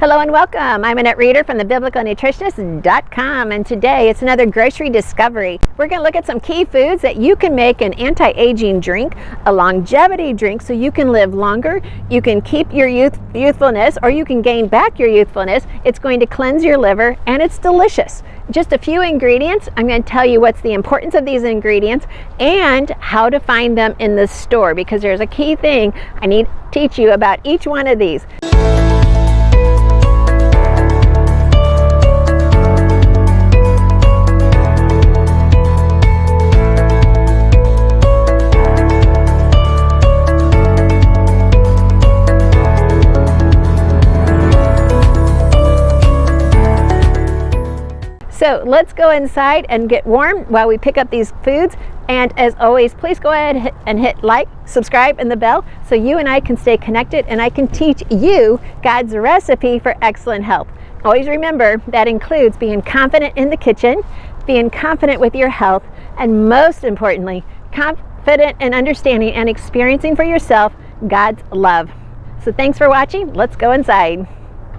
Hello and welcome. I'm Annette Reeder from thebiblicalnutritionist.com, and today it's another grocery discovery. We're going to look at some key foods that you can make an anti-aging drink, a longevity drink, so you can live longer, you can keep your youthfulness, or you can gain back your youthfulness. It's going to cleanse your liver, and it's delicious. Just a few ingredients. I'm going to tell you what's the importance of these ingredients and how to find them in the store, because there's a key thing I need to teach you about each one of these. So let's go inside and get warm while we pick up these foods. And as always, please go ahead and hit like, subscribe, and the bell so you and I can stay connected and I can teach you God's recipe for excellent health. Always remember that includes being confident in the kitchen, being confident with your health, and most importantly, confident in understanding and experiencing for yourself God's love. So thanks for watching. Let's go inside.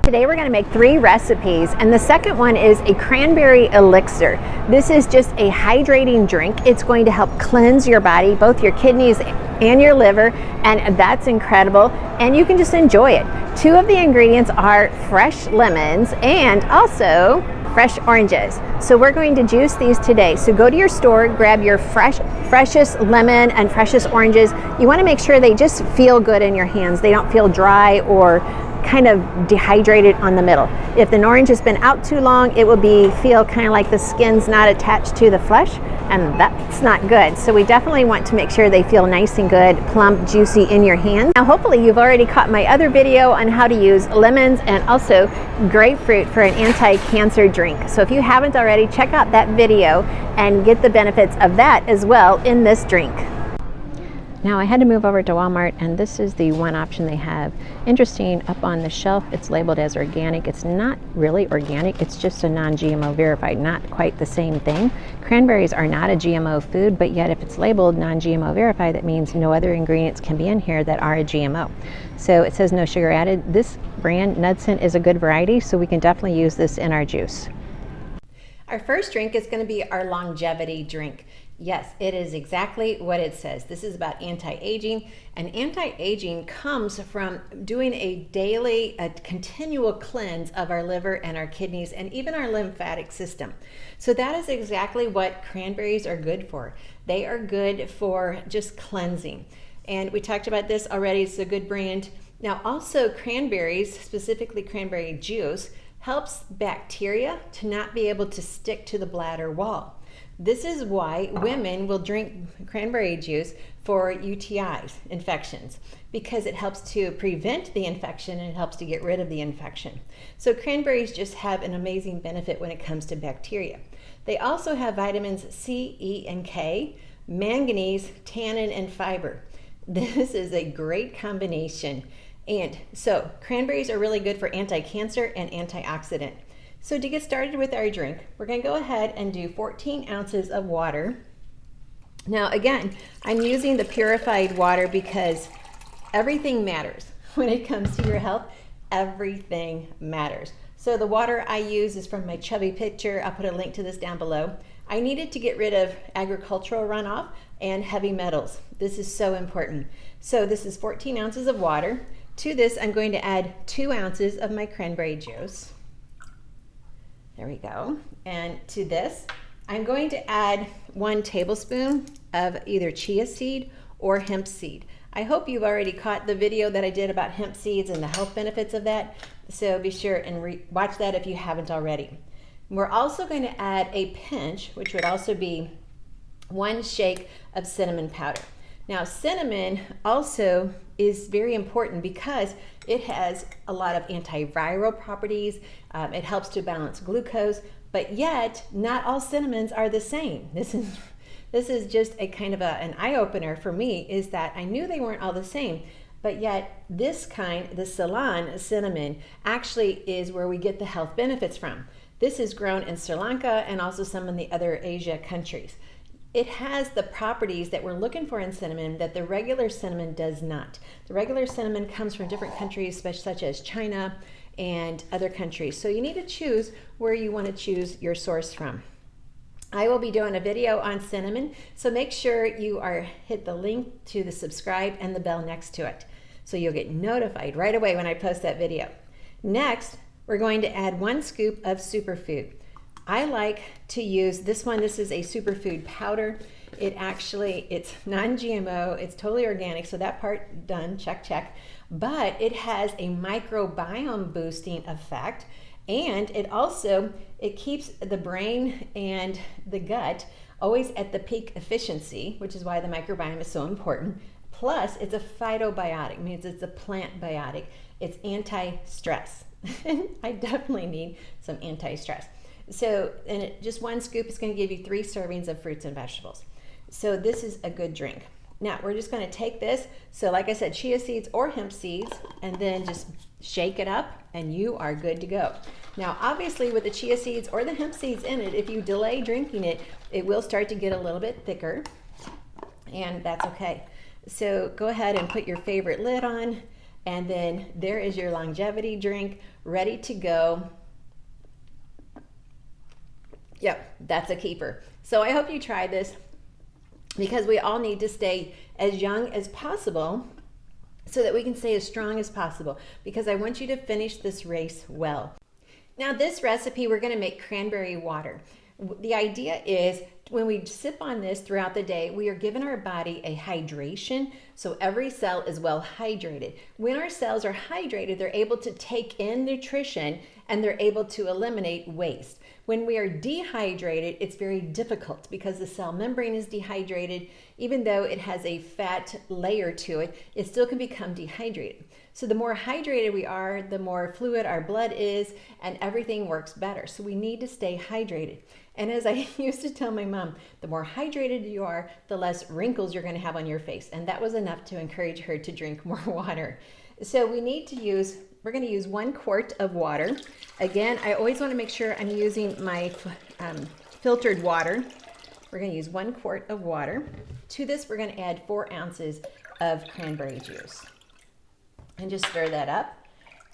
Today we're going to make 3 recipes, and the second one is a cranberry elixir. This is just a hydrating drink. It's going to help cleanse your body, both your kidneys and your liver, and that's incredible, and you can just enjoy it. 2 of the ingredients are fresh lemons and also fresh oranges. So we're going to juice these today. So go to your store, grab your freshest lemon and freshest oranges. You want to make sure they just feel good in your hands. They don't feel dry or kind of dehydrated on the middle. If an orange has been out too long, it will feel kind of like the skin's not attached to the flesh, and that's not good. So we definitely want to make sure they feel nice and good, plump, juicy in your hand. Now hopefully you've already caught my other video on how to use lemons and also grapefruit for an anti-cancer drink. So if you haven't already, check out that video and get the benefits of that as well in this drink. Now I had to move over to Walmart, and this is the one option they have. Interesting, up on the shelf it's labeled as organic. It's not really organic, it's just a non-GMO verified, not quite the same thing. Cranberries are not a GMO food, but yet if it's labeled non-GMO verified, that means no other ingredients can be in here that are a GMO. So it says no sugar added. This brand, Nudsen, is a good variety, so we can definitely use this in our juice. Our first drink is going to be our longevity drink. Yes, it is exactly what it says. This is about anti-aging, and anti-aging comes from doing a daily, continual cleanse of our liver and our kidneys and even our lymphatic system. So that is exactly what cranberries are good for. They are good for just cleansing. And we talked about this already. It's a good brand. Now also cranberries, specifically cranberry juice, helps bacteria to not be able to stick to the bladder wall. This is why women will drink cranberry juice for UTIs, infections, because it helps to prevent the infection and it helps to get rid of the infection. So cranberries just have an amazing benefit when it comes to bacteria. They also have vitamins C, E, and K, manganese, tannin, and fiber. This is a great combination. And so cranberries are really good for anti-cancer and antioxidant. So to get started with our drink, we're going to go ahead and do 14 ounces of water. Now again, I'm using the purified water because everything matters. When it comes to your health, everything matters. So the water I use is from my chubby pitcher. I'll put a link to this down below. I needed to get rid of agricultural runoff and heavy metals. This is so important. So this is 14 ounces of water. To this, I'm going to add 2 ounces of my cranberry juice. There we go. And to this, I'm going to add 1 tablespoon of either chia seed or hemp seed. I hope you've already caught the video that I did about hemp seeds and the health benefits of that. So be sure and watch that if you haven't already. We're also going to add a pinch, which would also be 1 shake of cinnamon powder. Now cinnamon also is very important because it has a lot of antiviral properties. It helps to balance glucose, but yet not all cinnamons are the same. This is just a kind of an eye-opener for me, is that I knew they weren't all the same, but yet this kind, the Ceylon cinnamon, actually is where we get the health benefits from. This is grown in Sri Lanka and also some in the other Asia countries. It has the properties that we're looking for in cinnamon that the regular cinnamon does not. The regular cinnamon comes from different countries, such as China and other countries. So you need to choose where you want to choose your source from. I will be doing a video on cinnamon, so make sure you hit the link to the subscribe and the bell next to it, so you'll get notified right away when I post that video. Next, we're going to add 1 scoop of superfood. I like to use this one. This is a superfood powder. It's non-GMO, it's totally organic, so that part done, check, check. But it has a microbiome boosting effect, and it keeps the brain and the gut always at the peak efficiency, which is why the microbiome is so important. Plus, it's a phytobiotic, means it's a plant biotic. It's anti-stress. I definitely need some anti-stress. So, just 1 scoop is going to give you 3 servings of fruits and vegetables. So this is a good drink. Now, we're just going to take this, so like I said, chia seeds or hemp seeds, and then just shake it up, and you are good to go. Now, obviously, with the chia seeds or the hemp seeds in it, if you delay drinking it, it will start to get a little bit thicker, and that's okay. So go ahead and put your favorite lid on, and then there is your longevity drink ready to go. Yep, that's a keeper. So I hope you try this, because we all need to stay as young as possible so that we can stay as strong as possible, because I want you to finish this race well. Now, this recipe, we're going to make cranberry water. The idea is when we sip on this throughout the day, we are giving our body a hydration, so every cell is well hydrated. When our cells are hydrated, they're able to take in nutrition and they're able to eliminate waste. When we are dehydrated, it's very difficult because the cell membrane is dehydrated. Even though it has a fat layer to it, it still can become dehydrated. So the more hydrated we are, the more fluid our blood is, and everything works better. So we need to stay hydrated. And as I used to tell my mom, the more hydrated you are, the less wrinkles you're going to have on your face. And that was enough to encourage her to drink more water. So we're going to use 1 quart of water. Again, I always want to make sure I'm using my filtered water. We're going to use 1 quart of water. To this, we're going to add 4 ounces of cranberry juice. And just stir that up,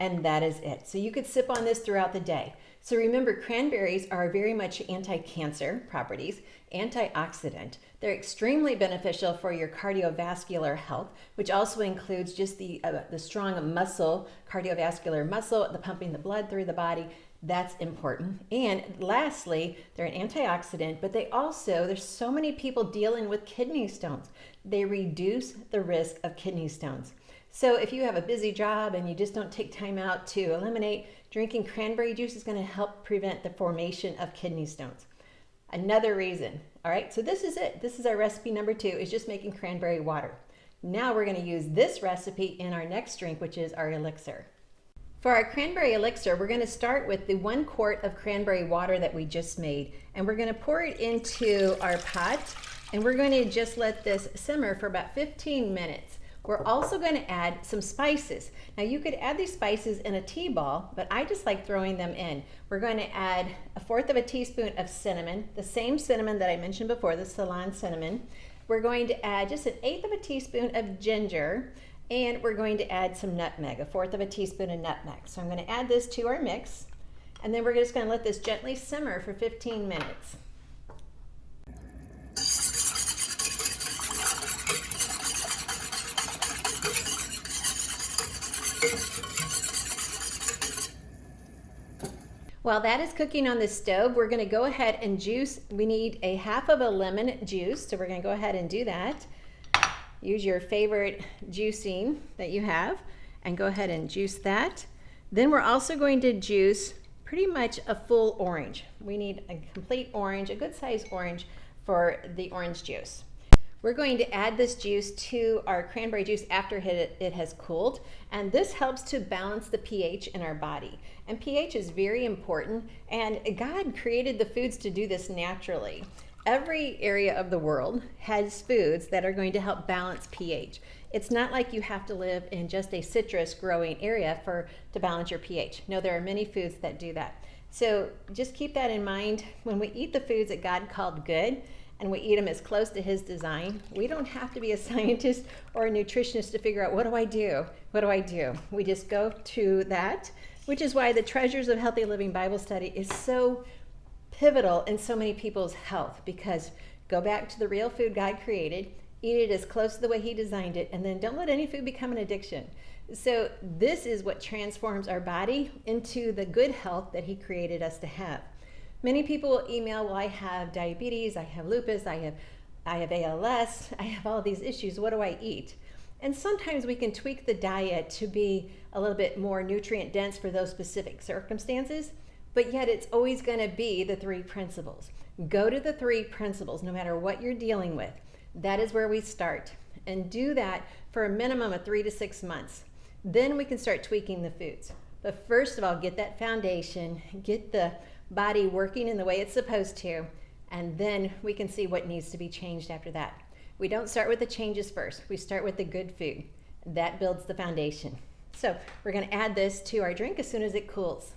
and that is it. So you could sip on this throughout the day. So remember, cranberries are very much anti-cancer properties, antioxidant. They're extremely beneficial for your cardiovascular health, which also includes just the strong muscle, cardiovascular muscle, the pumping the blood through the body. That's important. And lastly, they're an antioxidant, but there's so many people dealing with kidney stones. They reduce the risk of kidney stones. So if you have a busy job and you just don't take time out to eliminate, drinking cranberry juice is going to help prevent the formation of kidney stones. Another reason. All right, so this is it. This is our recipe number 2, is just making cranberry water. Now we're going to use this recipe in our next drink, which is our elixir. For our cranberry elixir, we're going to start with the 1 quart of cranberry water that we just made, and we're going to pour it into our pot, and we're going to just let this simmer for about 15 minutes. We're also going to add some spices. Now, you could add these spices in a tea ball, but I just like throwing them in. We're going to add 1/4 of a teaspoon of cinnamon, the same cinnamon that I mentioned before, the Ceylon cinnamon. We're going to add just 1/8 of a teaspoon of ginger, and we're going to add some nutmeg, 1/4 of a teaspoon of nutmeg. So I'm going to add this to our mix, and then we're just going to let this gently simmer for 15 minutes. While that is cooking on the stove, we're going to go ahead and juice. We need 1/2 of a lemon juice, so we're going to go ahead and do that. Use your favorite juicing that you have and go ahead and juice that. Then we're also going to juice pretty much a full orange. We need a complete orange, a good size orange for the orange juice. We're going to add this juice to our cranberry juice after it has cooled, and this helps to balance the pH in our body. And pH is very important, and God created the foods to do this naturally. Every area of the world has foods that are going to help balance pH. It's not like you have to live in just a citrus growing area to balance your pH. No, there are many foods that do that. So just keep that in mind. When we eat the foods that God called good, and we eat them as close to His design, we don't have to be a scientist or a nutritionist to figure out, what do I do? What do I do? We just go to that which is why the Treasures of Healthy Living Bible Study is so pivotal in so many people's health, because go back to the real food God created, eat it as close to the way He designed it, and then don't let any food become an addiction. So this is what transforms our body into the good health that He created us to have. Many people will email, well, I have diabetes, I have lupus, I have ALS, I have all these issues, what do I eat? And sometimes we can tweak the diet to be a little bit more nutrient dense for those specific circumstances, but yet it's always going to be the 3 principles. Go to the 3 principles no matter what you're dealing with. That is where we start, and do that for a minimum of 3 to 6 months. Then we can start tweaking the foods. But first of all, get that foundation, get the body working in the way it's supposed to, and then we can see what needs to be changed after that. We don't start with the changes first. We start with the good food. That builds the foundation. So we're going to add this to our drink as soon as it cools.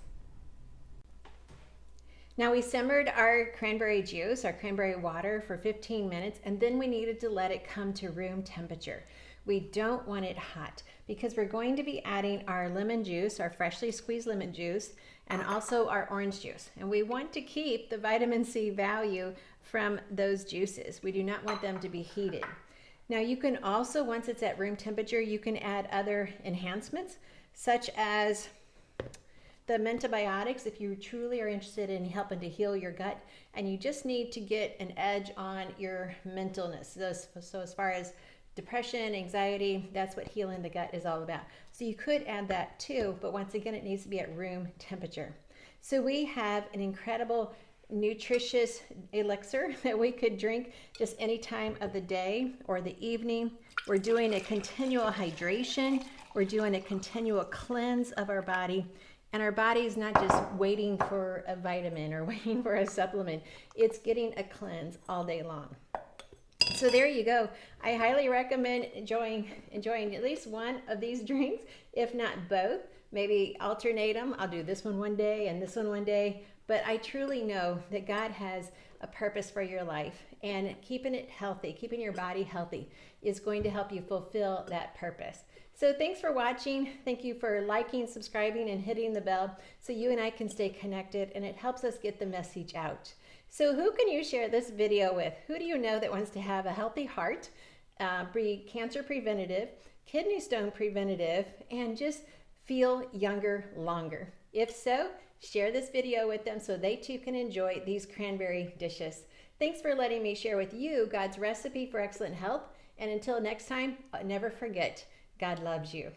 Now we simmered our cranberry juice, our cranberry water, for 15 minutes, and then we needed to let it come to room temperature. We don't want it hot because we're going to be adding our lemon juice, our freshly squeezed lemon juice, and also our orange juice. And we want to keep the vitamin C value from those juices. We do not want them to be heated. Now you can also, once it's at room temperature, you can add other enhancements such as the mentobiotics if you truly are interested in helping to heal your gut and you just need to get an edge on your mentalness. So as far as depression, anxiety, that's what healing the gut is all about. So you could add that too, but once again, it needs to be at room temperature. So we have an incredible nutritious elixir that we could drink just any time of the day or the evening. We're doing a continual hydration. We're doing a continual cleanse of our body. And our body is not just waiting for a vitamin or waiting for a supplement. It's getting a cleanse all day long. So there you go. I highly recommend enjoying at least one of these drinks, if not both. Maybe alternate them. I'll do this one day and this one day. But I truly know that God has a purpose for your life, and keeping it healthy, keeping your body healthy is going to help you fulfill that purpose. So thanks for watching. Thank you for liking, subscribing, and hitting the bell so you and I can stay connected, and it helps us get the message out. So who can you share this video with? Who do you know that wants to have a healthy heart, be cancer preventative, kidney stone preventative, and just feel younger longer? If so, share this video with them so they too can enjoy these cranberry dishes. Thanks for letting me share with you God's recipe for excellent health. And until next time, never forget, God loves you.